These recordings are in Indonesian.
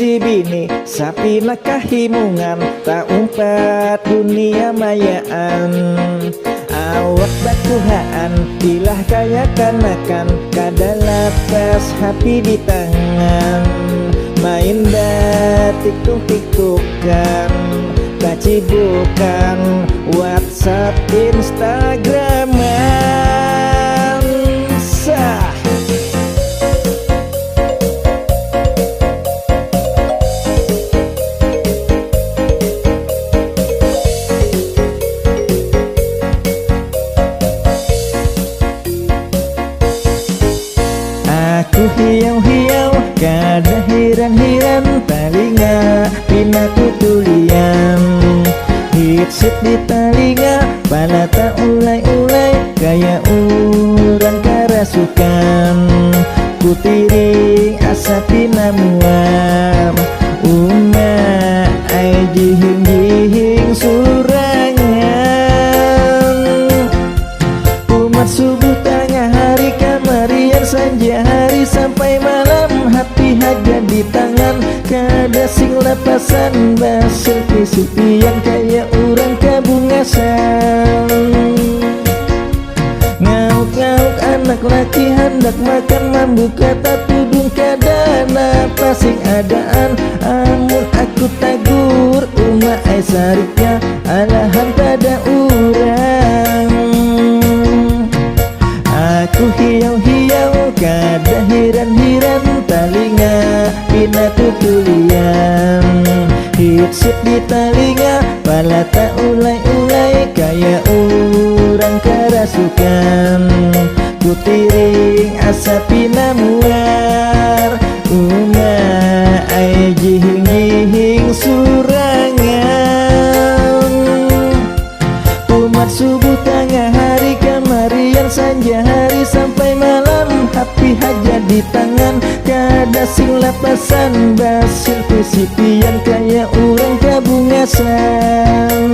si bini sapi nakahimungan tak umpat dunia mayaan. Awak bakuhaan ilah kaya kanakan kada lapas hapi di tangan. Main batik tiktukan kacibukan WhatsApp Instagraman sah. Aku hiau-hiau kada hiran-hiran telinga pina tutulian. Hitsip di telinga pala tak ulai-ulai kaya urang karasukan. Kutiring asa pina muam uma ai jihing-jihing surangan. Umat subuh tengah hari kamarian sanja hari sampai malam hati haja di tangan. Kada sing lepasan basil pisipian kaya urang kabungasan. Ngauk-ngauk anak laki hendak makan membuka tudung kada napa sing adaan. Amun aku tagur uma ai sariknya alahan pada urang. Aku hiau-hiau kada hiran-hiran telinga pina tutulian. Hitsip di telinga pala tak ulai-ulai kaya urang karasukan. Kutiring asa pina muar uma ai jihing-jihing surangan. Umat subuh tengah hari kamarian sanja hari sampai malam hapi haja di tangan. Kada sing lapasan basil pisipian kaya urang kabungasan.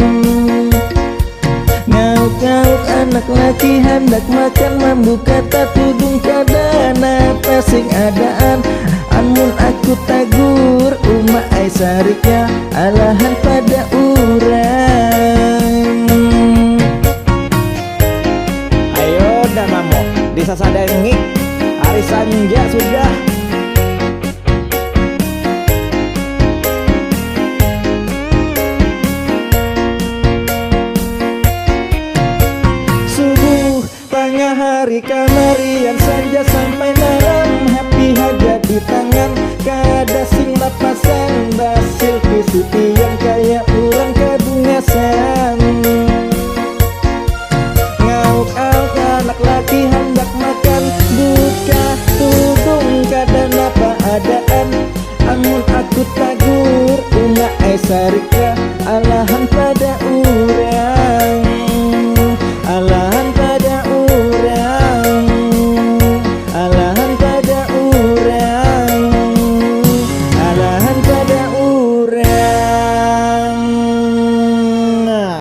Ngauk-ngauk anak laki hendak makan membuka tudung kada napa sing adaan. Amun aku tagur uma ai sariknya alahan pada urang. Ayo dah mamo disasadengik hari sanja sudah. Subuh tengah hari kamarian sanja sampai malam happy haja di tangan. Kada sing lapasan basil pisipi